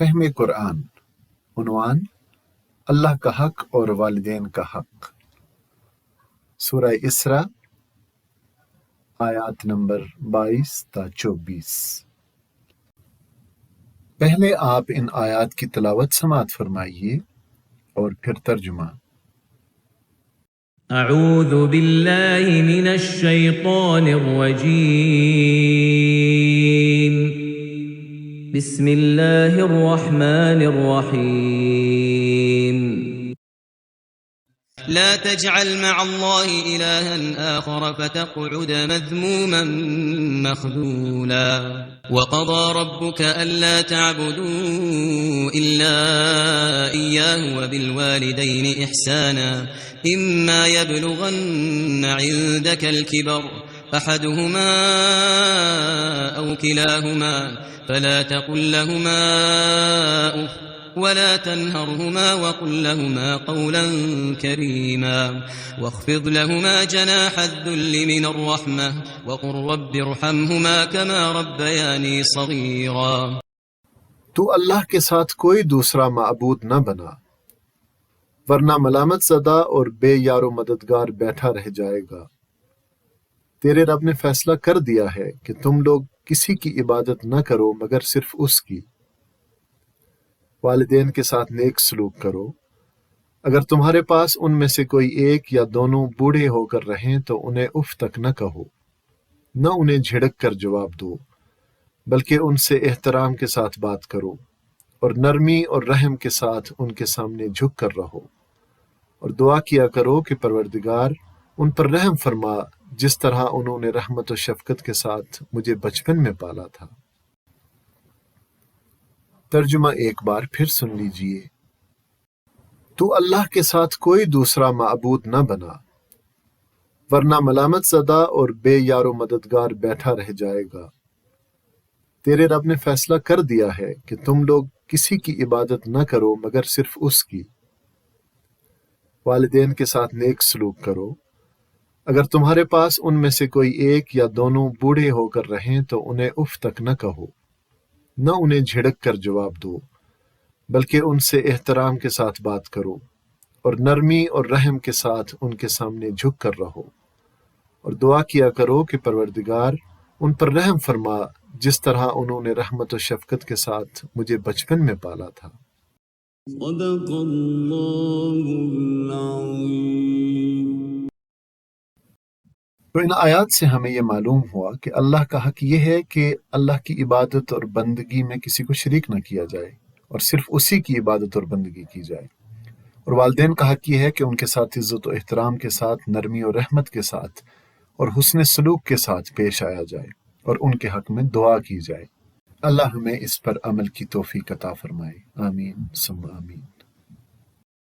فہم قرآن۔ عنوان: اللہ کا حق اور والدین کا حق۔ سورہ اسراء، آیات نمبر 22 تا 24۔ پہلے آپ ان آیات کی تلاوت سماعت فرمائیے اور پھر ترجمہ۔ اعوذ باللہ من الشیطان الرجیم، بسم اللہ الرحمن الرحیم۔ لا تجعل مع الله إلها آخر فتقعد مذموما مخذولا وقضى ربك ألا تعبدوا إلا إياه وبالوالدين إحسانا إما يبلغن عندك الكبر أحدهما أو كلاهما فلا تقل لهما أف ولا تنهرهما وقل لهما قولا كريما واخفض لهما جناح الذل من الرحمة وقل رب ارحمهما كما ربياني صغيرا۔ تو اللہ کے ساتھ کوئی دوسرا معبود نہ بنا، ورنہ ملامت زدہ اور بے یار و مددگار بیٹھا رہ جائے گا۔ تیرے رب نے فیصلہ کر دیا ہے کہ تم لوگ کسی کی عبادت نہ کرو مگر صرف اس کی۔ والدین کے ساتھ نیک سلوک کرو۔ اگر تمہارے پاس ان میں سے کوئی ایک یا دونوں بوڑھے ہو کر رہیں تو انہیں اف تک نہ کہو، نہ انہیں جھڑک کر جواب دو، بلکہ ان سے احترام کے ساتھ بات کرو اور نرمی اور رحم کے ساتھ ان کے سامنے جھک کر رہو، اور دعا کیا کرو کہ پروردگار ان پر رحم فرما جس طرح انہوں نے رحمت و شفقت کے ساتھ مجھے بچپن میں پالا تھا۔ ترجمہ ایک بار پھر سن لیجئے۔ تو اللہ کے ساتھ کوئی دوسرا معبود نہ بنا، ورنہ ملامت زدہ اور بے یار و مددگار بیٹھا رہ جائے گا۔ تیرے رب نے فیصلہ کر دیا ہے کہ تم لوگ کسی کی عبادت نہ کرو مگر صرف اس کی۔ والدین کے ساتھ نیک سلوک کرو۔ اگر تمہارے پاس ان میں سے کوئی ایک یا دونوں بوڑھے ہو کر رہیں تو انہیں اف تک نہ کہو، نہ انہیں جھڑک کر جواب دو، بلکہ ان سے احترام کے ساتھ بات کرو اور نرمی اور رحم کے ساتھ ان کے سامنے جھک کر رہو، اور دعا کیا کرو کہ پروردگار ان پر رحم فرما جس طرح انہوں نے رحمت و شفقت کے ساتھ مجھے بچپن میں پالا تھا۔ صدق اللہ العظیم۔ تو ان آیات سے ہمیں یہ معلوم ہوا کہ اللہ کا حق یہ ہے کہ اللہ کی عبادت اور بندگی میں کسی کو شریک نہ کیا جائے اور صرف اسی کی عبادت اور بندگی کی جائے، اور والدین کا حق یہ ہے کہ ان کے ساتھ عزت و احترام کے ساتھ، نرمی اور رحمت کے ساتھ اور حسن سلوک کے ساتھ پیش آیا جائے اور ان کے حق میں دعا کی جائے۔ اللہ ہمیں اس پر عمل کی توفیق عطا فرمائے، آمین ثم آمین۔